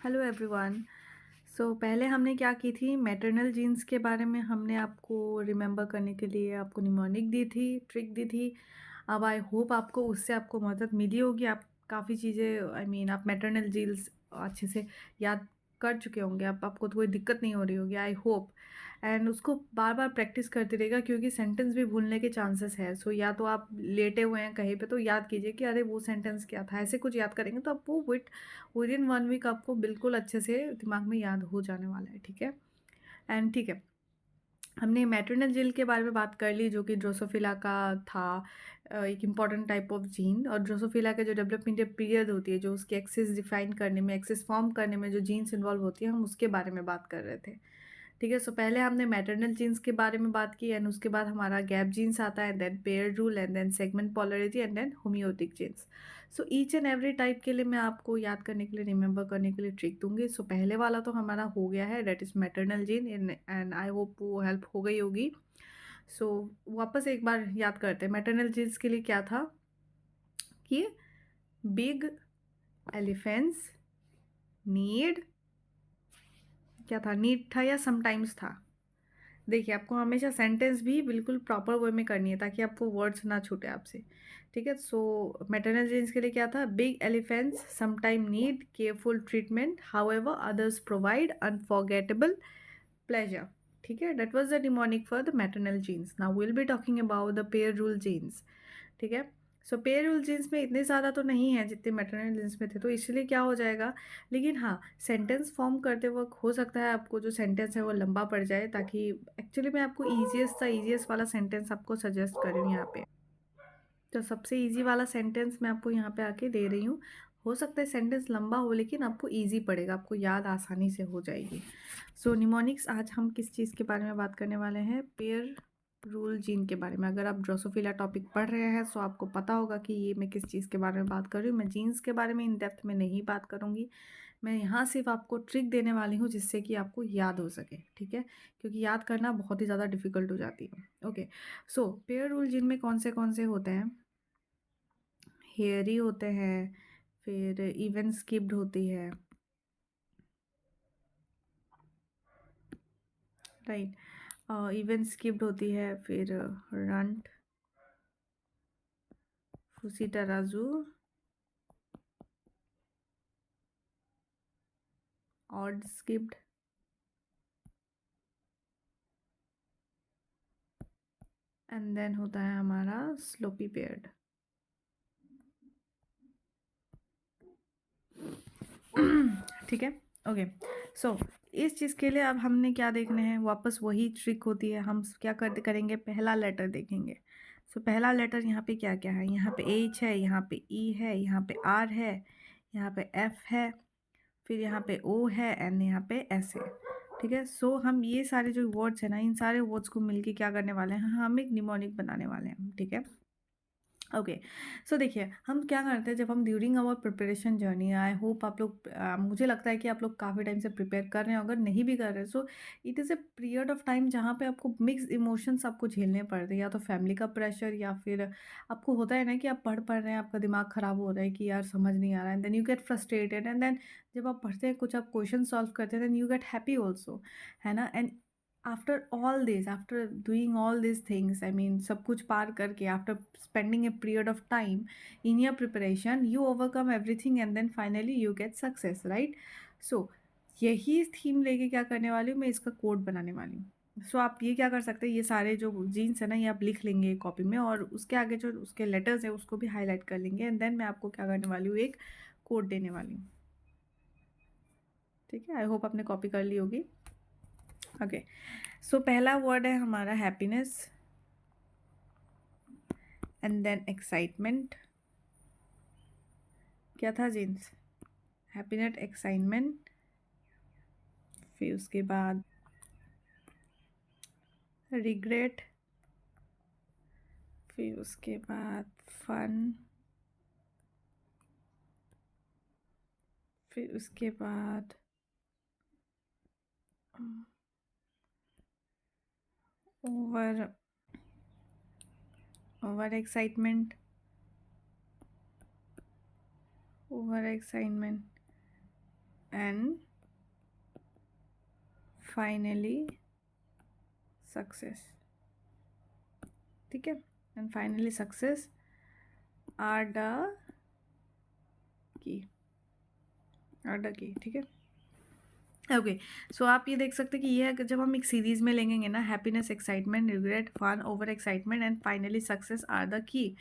Hello everyone. सो पहले हमने क्या की थी, मैटरनल जीन्स के बारे में हमने आपको रिमेंबर करने के लिए आपको निमोनिक दी थी, ट्रिक दी थी। अब आई होप आपको उससे आपको मदद मिली होगी। आप काफ़ी चीज़ें आप मैटरनल जीन्स अच्छे से याद कर चुके होंगे। अब आपको तो कोई दिक्कत नहीं हो रही होगी, आई होप। एंड उसको बार बार प्रैक्टिस करते रहेगा क्योंकि सेंटेंस भी भूलने के चांसेस है। सो या तो आप लेटे हुए हैं कहीं पे तो याद कीजिए कि अरे वो सेंटेंस क्या था, ऐसे कुछ याद करेंगे तो आप वो विद इन 1 वीक आपको बिल्कुल अच्छे से दिमाग में याद हो जाने वाला है। ठीक है। एंड ठीक है, हमने मैटरनल जेल के बारे में बात कर ली जो कि ड्रोसोफिला का था, एक इम्पॉर्टेंट टाइप ऑफ जीन। और ड्रोसोफिला के जो डेवलपमेंट पीरियड होती है, जो उसकी एक्सिस डिफाइन करने में, एक्सिस फॉर्म करने में जो जीन्स इन्वॉल्व होती है, हम उसके बारे में बात कर रहे थे। ठीक है। सो पहले हमने मैटरनल जीन्स के बारे में बात की एंड उसके बाद हमारा गैप जीन्स आता है, then pair rule and then segment polarity and then homeotic genes. So each and every type के लिए मैं आपको याद करने के लिए, रिमेंबर करने के लिए ट्रिक दूंगी। सो पहले वाला तो हमारा हो गया है, that is maternal gene and I hope वो हेल्प हो गई होगी। सो वापस एक बार याद करते हैं मैटरनल जीन्स के लिए क्या था कि बिग एलिफेंट्स नीड, क्या था, नीड था या समटाइम्स था। देखिए, आपको हमेशा सेंटेंस भी बिल्कुल प्रॉपर वे में करनी है ताकि आपको वर्ड्स ना छूटे आपसे। ठीक है। सो मैटरनल जीन्स के लिए क्या था, big elephants sometime need careful treatment, however others provide unforgettable pleasure. ठीक है, that was the mnemonic for the maternal jeans. Now will be talking about the pair rule jeans. ठीक है। सो पेयर रूल जीन्स में इतने ज़्यादा तो नहीं है जितने मैटरनल जीन्स में थे, तो इसलिए क्या हो जाएगा, लेकिन हाँ, सेंटेंस फॉर्म करते वक्त हो सकता है आपको जो सेंटेंस है वो लंबा पड़ जाए, ताकि एक्चुअली मैं आपको ईजिएस्ट वाला सेंटेंस आपको सजेस्ट कर रही हूँ यहाँ पे। तो सबसे ईजी वाला सेंटेंस मैं आपको यहाँ पे आके दे रही हूँ। हो सकता है सेंटेंस लंबा हो लेकिन आपको ईजी पड़ेगा, आपको याद आसानी से हो जाएगी। सो निमोनिक्स, आज हम किस चीज़ के बारे में बात करने वाले हैं, पेयर रूल जीन के बारे में। अगर आप ड्रोसोफिला टॉपिक पढ़ रहे हैं तो आपको पता होगा कि ये मैं किस चीज़ के बारे में बात कर रही हूँ। मैं जीन्स के बारे में इन डेप्थ में नहीं बात करूँगी, मैं यहाँ सिर्फ आपको ट्रिक देने वाली हूँ जिससे कि आपको याद हो सके। ठीक है, क्योंकि याद करना बहुत ही ज़्यादा डिफिकल्ट हो जाती है। ओके। सो पेयर रूल जीन में कौन से होते हैं, हेयरी होते हैं, फिर इवन स्किप्ड होती है, राइट, इवन स्किप्ड होती है, फिर रंट, फुसीटाराजू, ऑड स्किप्ड, एंड देन होता है हमारा स्लोपी पेयर्ड। ठीक है। ओके। सो इस चीज़ के लिए अब हमने क्या देखना है, वापस वही ट्रिक होती है। हम क्या करेंगे, पहला लेटर देखेंगे। सो पहला लेटर यहाँ पे क्या क्या है, यहाँ पे एच है, यहाँ पे ई है, यहाँ पे आर है, यहाँ पे एफ है, फिर यहाँ पे ओ है एंड यहाँ पे एस है। ठीक है। सो हम ये सारे जो वर्ड्स हैं ना, इन सारे वर्ड्स को मिलके क्या करने वाले हैं, हम एक निमोनिक बनाने वाले हैं। ठीक है। ओके। सो देखिए, हम क्या करते हैं जब हम during our preparation journey, I hope आप लोग, मुझे लगता है कि आप लोग काफ़ी टाइम से प्रिपेयर कर रहे हैं। अगर नहीं भी कर रहे, so it is a period of time जहाँ पे आपको मिक्स इमोशंस आपको झेलने पड़ते हैं, या तो फैमिली का प्रेशर, या फिर आपको होता है ना कि आप पढ़ रहे हैं, आपका दिमाग ख़राब हो रहा है कि यार समझ नहीं आ रहा है, then you get frustrated, and then जब आप पढ़ते हैं, कुछ आप क्वेश्चन सॉल्व करते हैं, then you get happy also, है ना। And after doing all this things, सब कुछ पार करके, after spending a period of time in your preparation, you overcome everything and then finally you get success, right. So यही theme लेके क्या करने वाली हूँ मैं, इसका कोड बनाने वाली हूँ। सो आप ये क्या कर सकते हैं, ये सारे जो जीन्स है ना, ये आप लिख लेंगे कॉपी में, और उसके आगे जो उसके लेटर्स है उसको भी हाईलाइट कर लेंगे, एंड देन मैं आपको क्या करने वाली हूँ, एक कोड देने वाली हूँ। ठीक है, आई होप आपने कॉपी कर ली होगी। ओके। सो पहला वर्ड है हमारा हैप्पीनेस, एंड देन एक्साइटमेंट। क्या था जीन्स, हैप्पीनेस, एक्साइटमेंट, फिर उसके बाद रिग्रेट, फिर उसके बाद फन, फिर उसके बाद over over excitement, over excitement, and finally success. ठीक है, and finally success are the key, are the key. ठीक है, ओके। सो आप ये देख सकते हैं कि ये है कि जब हम एक सीरीज में लेंगे ना, happiness, excitement, regret, fun, over excitement and finally success are the key.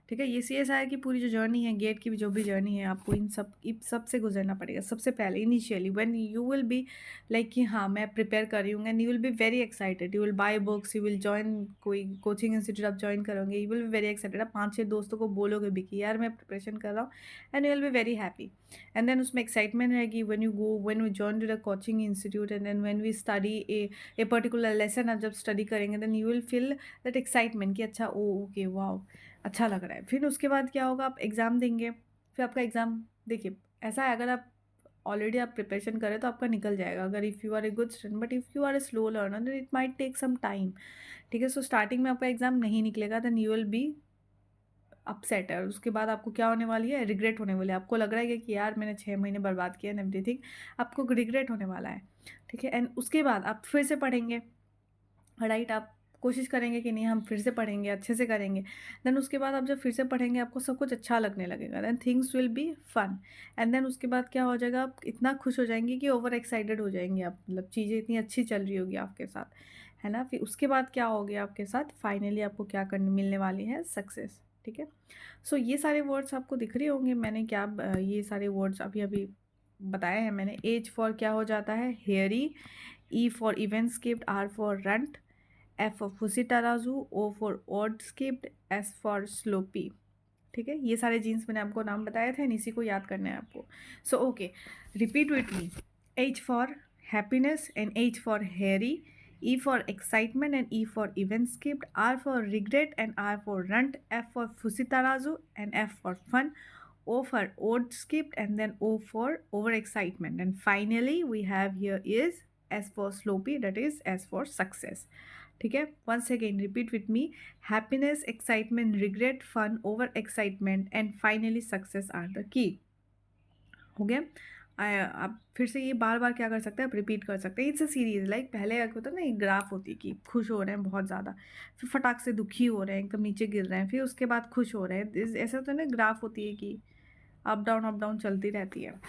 ठीक है, ये सी ऐसा है कि पूरी जो जर्नी है, गेट की भी जो भी जर्नी है, आपको इन सब से गुजरना पड़ेगा। सबसे पहले initially when you will be like कि हाँ मैं प्रिपेयर कर रही हूँ, and you will be very excited, you will buy books, you will join कोई कोचिंग इंस्टीट्यूट आप ज्वाइन करोगे, you will be very excited. आप 5-6 दोस्तों को बोलोगे भी कि यार मैं प्रिपरेशन कर रहा हूँ, and you will be very happy. And then उसमें एक्साइटमेंट रहेगी when we join to the coaching institute, and then when we study a particular lesson. आप जब स्टडी करेंगे then you will feel that excitement कि अच्छा ओ okay wow अच्छा लग रहा है। फिर उसके बाद क्या होगा, आप एग्ज़ाम देंगे, फिर आपका एग्ज़ाम देखिए ऐसा है, अगर आप ऑलरेडी आप प्रिपरेशन करें तो आपका निकल जाएगा, अगर if you are a good student, but if you are a slow learner then it might take some time. ठीक है, सो स्टार्टिंग में आपका एग्ज़ाम नहीं निकलेगा, then you will be upset है, और उसके बाद आपको क्या होने वाली है, रिग्रेट होने वाली है। आपको लग रहा है कि यार मैंने 6 महीने बर्बाद किया एंड एवरीथिंग, आपको रिग्रेट होने वाला है। ठीक है, एंड उसके बाद आप फिर से पढ़ेंगे, राइट, आप कोशिश करेंगे कि नहीं हम फिर से पढ़ेंगे, अच्छे से करेंगे। देन उसके बाद आप जब फिर से पढ़ेंगे आपको सब कुछ अच्छा लगने लगेगा, then things will be fun. And then उसके बाद क्या हो जाएगा, आप इतना खुश हो जाएंगे कि ओवर एक्साइटेड हो जाएंगे आप, मतलब चीज़ें इतनी अच्छी चल रही होगी आपके साथ, है ना। फिर उसके बाद क्या हो गया आपके साथ, फाइनली आपको क्या करने मिलने वाली है, सक्सेस। ठीक है, सो ये सारे वर्ड्स आपको दिख रहे होंगे, मैंने क्या ये सारे वर्ड्स अभी अभी बताए हैं मैंने। एज फॉर क्या हो जाता है, hairy, E for event skipped, R for runt, F for Fusi Tarazu, O for odd skipped, S for sloppy। ठीक है, ये सारे जीन्स मैंने आपको नाम बताए थे, इसी को याद करना है आपको। So okay, repeat with me. H for happiness and H for hairy, E for excitement and E for event skipped, R for regret and R for runt, F for fussy तराजू and F for fun, O for odd skipped and then O for over excitement, and finally we have here is S for sloppy, that is S for success। ठीक है, once again repeat with me, happiness, excitement, regret, fun, over excitement and finally success are the key. हो गया। आप फिर से ये बार बार क्या कर सकते हैं, आप रिपीट कर सकते हैं। इट्स अ सीरीज, लाइक पहले क्या होता है ना, एक ग्राफ होती है कि खुश हो रहे हैं बहुत ज़्यादा, फिर फटाक से दुखी हो रहे हैं, एकदम नीचे गिर रहे हैं, फिर उसके बाद खुश हो रहे हैं। ऐसा होता है ना, ग्राफ होती है कि अप डाउन चलती रहती है।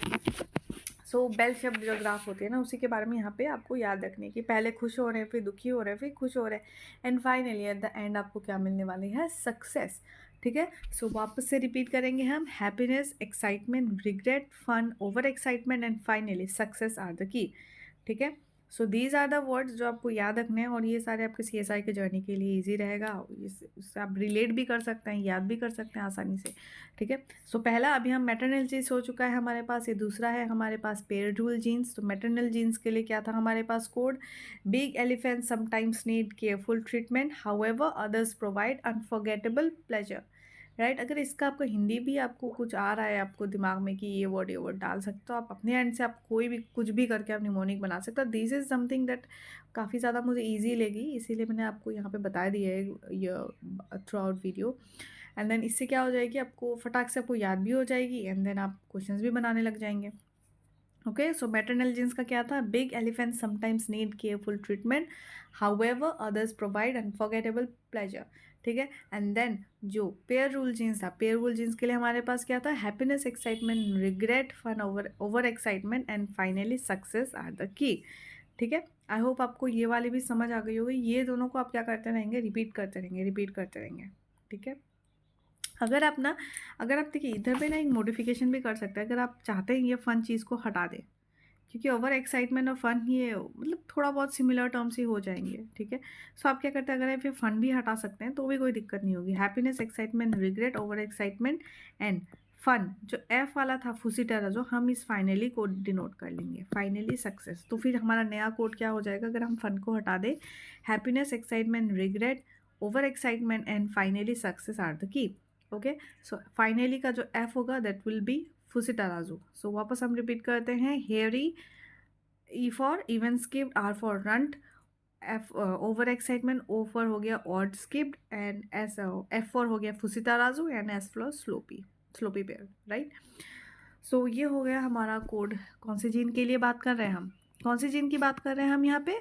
सो बेल शेप जो ग्राफ होती है ना, उसी के बारे में यहाँ पे आपको याद रखनी है कि पहले खुश हो रहे हैं, फिर दुखी हो रहे हैं, फिर खुश हो रहे हैं, and finally at the end आपको क्या मिलने वाली है, सक्सेस। ठीक है, सो वापस से रिपीट करेंगे हम, happiness, excitement, regret, fun, over excitement and finally success are the key. ठीक है, so these are the words जो आपको याद रखने हैं, और ये सारे आपके CSI के जर्नी के लिए ईजी रहेगा, इससे आप रिलेट भी कर सकते हैं, याद भी कर सकते हैं आसानी से। ठीक है, सो पहला अभी हम मैटरनल जीन्स हो चुका है हमारे पास, ये दूसरा है हमारे पास पेयर रूल जीन्स। तो मैटरनल जीन्स के लिए क्या था हमारे पास code, big elephant sometimes need careful treatment, however others provide unforgettable pleasure. Right, अगर इसका आपको हिंदी भी आपको कुछ आ रहा है आपको दिमाग में कि ये वर्ड डाल सकते हो, आप अपने एंड से आप कोई भी कुछ भी करके आप निमोनिक बना सकते हो। दिस इज़ समथिंग दैट काफ़ी ज़्यादा मुझे ईजी लगी, इसीलिए मैंने आपको यहाँ पे बता दिया है ये throughout video. And then इससे क्या हो जाएगी, आपको फटाक से आपको याद भी हो जाएगी, एंड देन आप क्वेश्चंस भी बनाने लग जाएंगे। ओके, सो मैटरनल जीन्स का क्या था, big elephant sometimes need careful treatment, however others provide unforgettable pleasure. ठीक है, एंड देन जो पेयर रूल जीन्स था, पेयर रूल जीन्स के लिए हमारे पास क्या था, happiness, excitement, regret, fun, over excitement and finally success are the key. ठीक है, आई होप आपको ये वाली भी समझ आ गई होगी। ये दोनों को आप क्या करते रहेंगे, रिपीट करते रहेंगे, रिपीट करते रहेंगे। ठीक है, अगर आप देखिए इधर पे ना एक मॉडिफिकेशन भी कर सकते हैं, अगर आप चाहते हैं ये फ़न चीज़ को हटा दें, क्योंकि ओवर एक्साइटमेंट और फन ये मतलब थोड़ा बहुत सिमिलर टर्म्स ही हो जाएंगे। ठीक है, सो आप क्या करते हैं, अगर आप ये फन भी हटा सकते हैं तो भी कोई दिक्कत नहीं होगी। Happiness, excitement, regret, over excitement and fun, जो एफ वाला था फुसी तरह, जो हम इस फाइनली को डिनोट कर लेंगे, फाइनली सक्सेस। तो फिर हमारा नया कोड क्या हो जाएगा, अगर हम फन को हटा दें, happiness, excitement, regret, over excitement and finally success are the key. Okay, so finally का जो एफ होगा दैट विल बी फुसी तराजू। सो वापस हम रिपीट करते हैं, hairy, E for even skipped, R for runt, F over excitement, O for हो गया odd skipped and F for हो गया फुसी तराजू and S for sloppy, sloppy pair. Right, so ये हो गया हमारा कोड। कौन से जीन के लिए बात कर रहे हैं हम? कौन से जीन की बात कर रहे हैं हम यहाँ पे?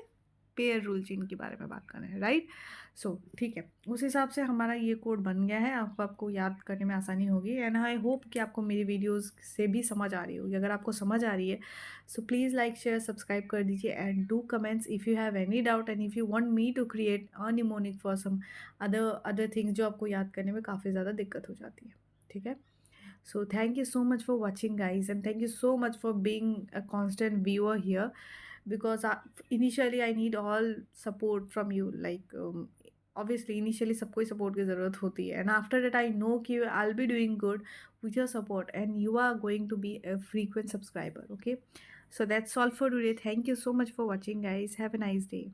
पेयर रूल जीन के बारे में बात कर रहे हैं, राइट? सो ठीक है, उस हिसाब से हमारा ये कोड बन गया है। अब आपको याद करने में आसानी होगी एंड आई होप कि आपको मेरी वीडियोस से भी समझ आ रही होगी। अगर आपको समझ आ रही है so please like share subscribe कर दीजिए and do comments if you have any doubt and if you want me to create a mnemonic for some other other things जो आपको याद करने में काफ़ी ज़्यादा दिक्कत हो जाती है। ठीक है? So thank you so much for watching, guys, and thank you so much for being a constant viewer here, because initially I need all support from you. Like obviously initially सबको ही support की ज़रूरत होती है, and after that I know कि I'll be doing good with your support, and you are going to be a frequent subscriber. Okay, so that's all for today. Thank you so much for watching, guys. Have a nice day.